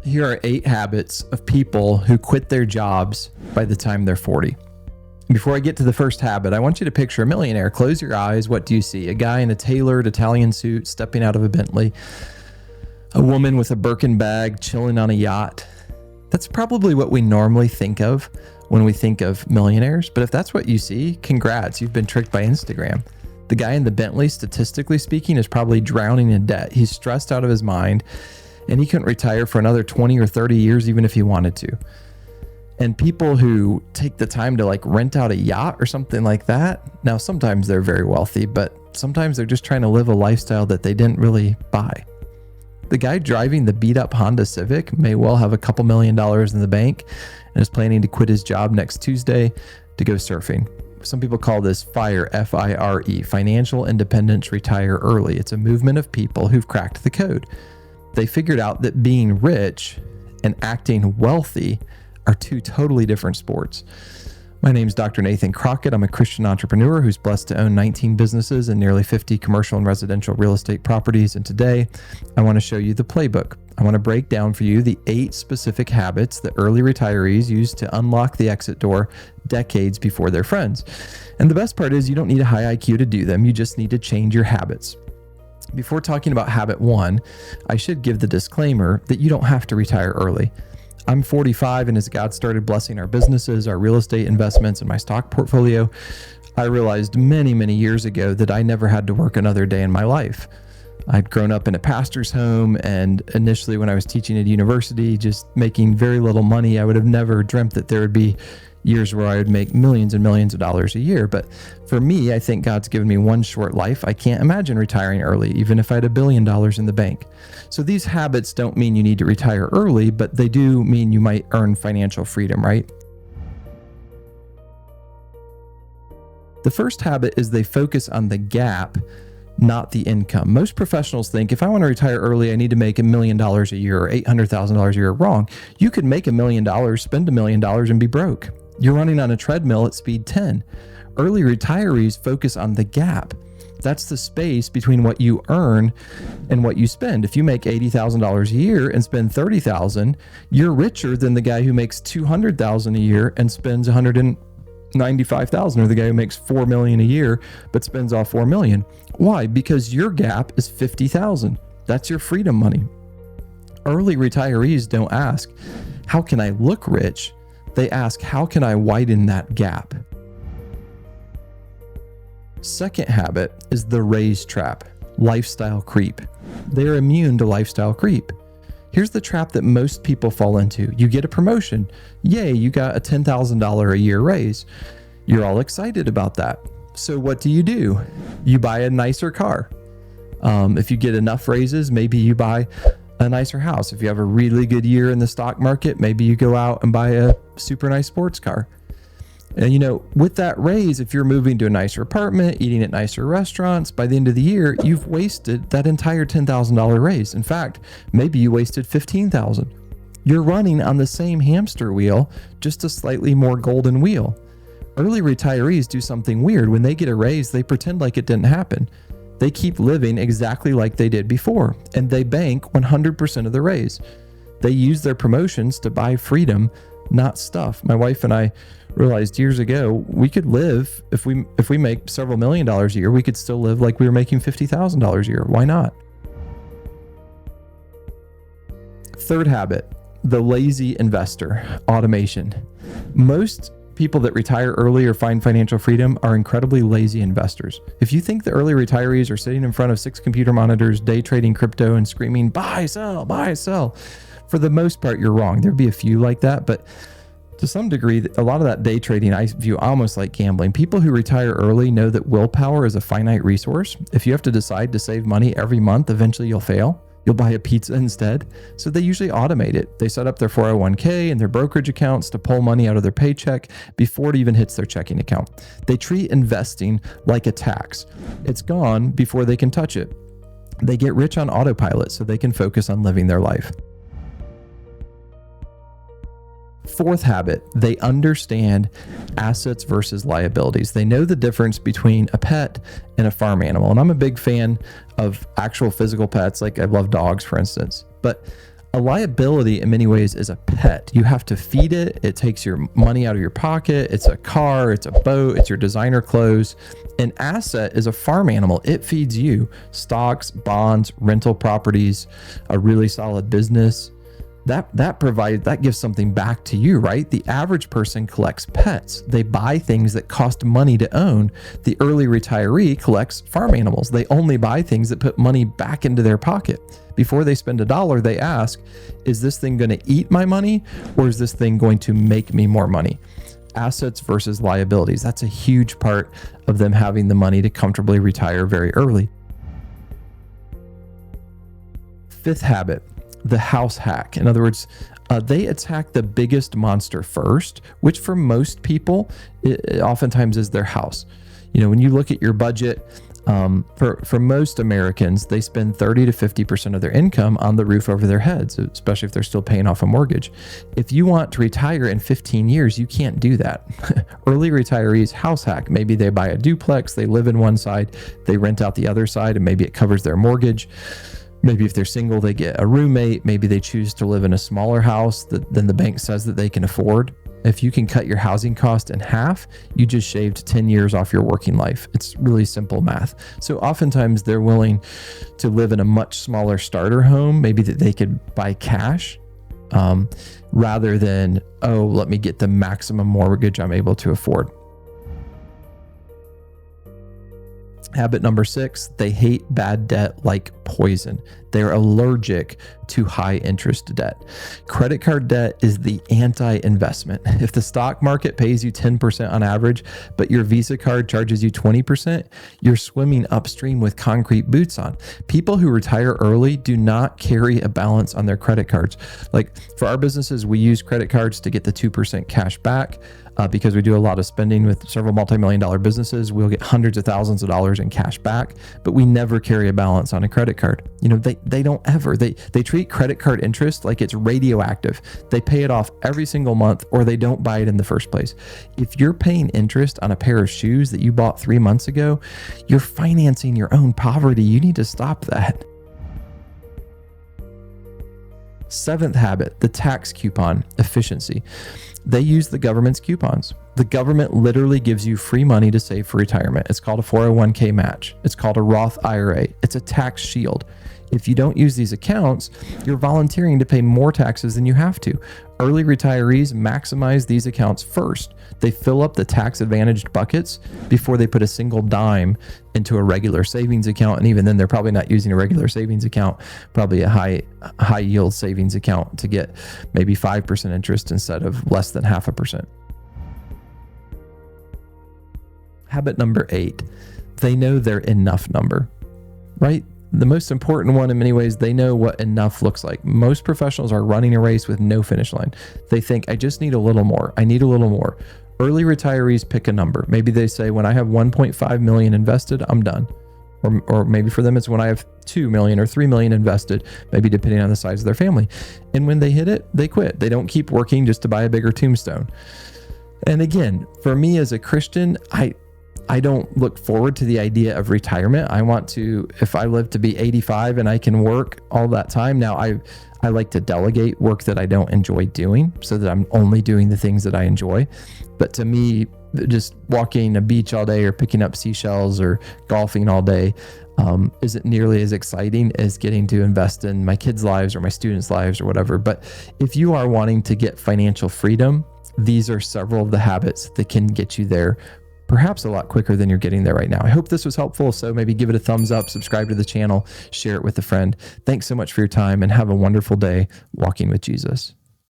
Here are 8 habits of people who quit their jobs by the time they're 40. Before I get to the first habit, I want you to picture a millionaire. Close your eyes. What do you see? A guy in a tailored Italian suit stepping out of a Bentley. A woman with a Birkin bag chilling on a yacht. That's probably what we normally think of when we think of millionaires. But if that's what you see, congrats, you've been tricked by Instagram. The guy in the Bentley, statistically speaking, is probably drowning in debt. He's stressed out of his mind, and he couldn't retire for another 20 or 30 years even if he wanted to. And people who take the time to rent out a yacht or something like that, now sometimes they're very wealthy, but sometimes they're just trying to live a lifestyle that they didn't really buy. The guy driving the beat up Honda Civic may well have a couple $1,000,000 in the bank and is planning to quit his job next Tuesday to go surfing. Some people call this FIRE, F-I-R-E, Financial Independence Retire Early. It's a movement of people who've cracked the code. They figured out that being rich and acting wealthy are 2 totally different sports. My name is Dr. Nathan Crockett. I'm a Christian entrepreneur who's blessed to own 19 businesses and nearly 50 commercial and residential real estate properties. And today, I want to show you the playbook. I want to break down for you the 8 specific habits that early retirees use to unlock the exit door decades before their friends. And the best part is you don't need a high IQ to do them. You just need to change your habits. Before talking about habit 1, I should give the disclaimer that you don't have to retire early. I'm 45, and as God started blessing our businesses, our real estate investments, and my stock portfolio, I realized many, many years ago that I never had to work another day in my life. I'd grown up in a pastor's home, and initially when I was teaching at university, just making very little money, I would have never dreamt that there would be years where I would make millions and millions of dollars a year. But for me, I think God's given me one short life. I can't imagine retiring early, even if I had $1 billion in the bank. So these habits don't mean you need to retire early, but they do mean you might earn financial freedom, right? The first habit is they focus on the gap, not the income. Most professionals think if I want to retire early, I need to make $1 million a year or $800,000 a year. Wrong. You could make $1 million, spend $1 million, and be broke. You're running on a treadmill at speed 10. Early retirees focus on the gap. That's the space between what you earn and what you spend. If you make $80,000 a year and spend $30,000, you're richer than the guy who makes $200,000 a year and spends $195,000, or the guy who makes $4 million a year but spends off $4 million. Why? Because your gap is $50,000. That's your freedom money. Early retirees don't ask, how can I look rich? They ask, how can I widen that gap? Second habit is the raise trap, lifestyle creep. They're immune to lifestyle creep. Here's the trap that most people fall into. You get a promotion. Yay, you got a $10,000 a year raise. You're all excited about that. So what do? You buy a nicer car. If you get enough raises, maybe you buy a nicer house. If you have a really good year in the stock market, maybe you go out and buy a super nice sports car. And with that raise, if you're moving to a nicer apartment, eating at nicer restaurants, by the end of the year, you've wasted that entire $10,000 raise. In fact, maybe you wasted $15,000. You're running on the same hamster wheel, just a slightly more golden wheel. Early retirees do something weird. When they get a raise, they pretend like it didn't happen. They keep living exactly like they did before, and they bank 100% of the raise. They use their promotions to buy freedom, not stuff. My wife and I realized years ago we could live, if we make several $1 million a year, we could still live like we were making $50,000 a year. Why not? Third habit, the lazy investor, automation. Most people that retire early or find financial freedom are incredibly lazy investors. If you think the early retirees are sitting in front of 6 computer monitors, day trading crypto and screaming, buy, sell, for the most part, you're wrong. There'd be a few like that, but to some degree, a lot of that day trading I view almost like gambling. People who retire early know that willpower is a finite resource. If you have to decide to save money every month, eventually you'll fail. You'll buy a pizza instead. So they usually automate it. They set up their 401k and their brokerage accounts to pull money out of their paycheck before it even hits their checking account. They treat investing like a tax. It's gone before they can touch it. They get rich on autopilot so they can focus on living their life. Fourth habit, they understand assets versus liabilities. They know the difference between a pet and a farm animal. And I'm a big fan of actual physical pets. Like I love dogs, for instance. But A liability in many ways is a pet. You have to feed it. It takes your money out of your pocket. It's a car, it's a boat, it's your designer clothes. An asset is a farm animal. It feeds you stocks, bonds, rental properties, a really solid business. That gives something back to you, right? The average person collects pets. They buy things that cost money to own. The early retiree collects farm animals. They only buy things that put money back into their pocket. Before they spend $1, they ask, is this thing going to eat my money, or is this thing going to make me more money? Assets versus liabilities. That's a huge part of them having the money to comfortably retire very early. Fifth habit, the house hack. In other words, they attack the biggest monster first, which for most people, it oftentimes is their house. You know, when you look at your budget, for most Americans, they spend 30 to 50% of their income on the roof over their heads, especially if they're still paying off a mortgage. If you want to retire in 15 years, you can't do that. Early retirees house hack. Maybe they buy a duplex, they live in one side, they rent out the other side, and maybe it covers their mortgage. Maybe if they're single, they get a roommate. Maybe they choose to live in a smaller house than the bank says that they can afford. If you can cut your housing cost in half, you just shaved 10 years off your working life. It's really simple math. So oftentimes they're willing to live in a much smaller starter home, maybe that they could buy cash, rather than, oh, let me get the maximum mortgage I'm able to afford. Habit number 6, they hate bad debt like poison. They're allergic to high interest debt. Credit card debt is the anti-investment. If the stock market pays you 10% on average, but your Visa card charges you 20%, you're swimming upstream with concrete boots on. People who retire early do not carry a balance on their credit cards. Like for our businesses, we use credit cards to get the 2% cash back. Because we do a lot of spending with several multi-million-dollar businesses, we'll get hundreds of thousands of dollars in cash back, but we never carry a balance on a credit card. You know, they don't ever. They treat credit card interest like it's radioactive. They pay it off every single month, or they don't buy it in the first place. If you're paying interest on a pair of shoes that you bought 3 months ago, you're financing your own poverty. You need to stop that. 7th habit, the tax coupon efficiency. They use the government's coupons. The government literally gives you free money to save for retirement. It's called a 401k match. It's called a Roth IRA. It's a tax shield. If you don't use these accounts, you're volunteering to pay more taxes than you have to. Early retirees maximize these accounts first. They fill up the tax advantaged buckets before they put a single dime into a regular savings account. And even then, they're probably not using a regular savings account, probably a high yield savings account to get maybe 5% interest instead of less than 0.5%. Habit number 8, they know their enough number, right? The most important one in many ways, they know what enough looks like. Most professionals are running a race with no finish line. They think, I just need a little more. I need a little more. Early retirees pick a number. Maybe they say, when I have 1.5 million invested, I'm done. Or maybe for them, it's when I have 2 million or 3 million invested, maybe depending on the size of their family. And when they hit it, they quit. They don't keep working just to buy a bigger tombstone. And again, for me as a Christian, I don't look forward to the idea of retirement. I want to, if I live to be 85 and I can work all that time. Now I like to delegate work that I don't enjoy doing so that I'm only doing the things that I enjoy. But to me, just walking a beach all day or picking up seashells or golfing all day isn't nearly as exciting as getting to invest in my kids' lives or my students' lives or whatever. But if you are wanting to get financial freedom, these are several of the habits that can get you there perhaps a lot quicker than you're getting there right now. I hope this was helpful. So maybe give it a thumbs up, subscribe to the channel, share it with a friend. Thanks so much for your time and have a wonderful day walking with Jesus.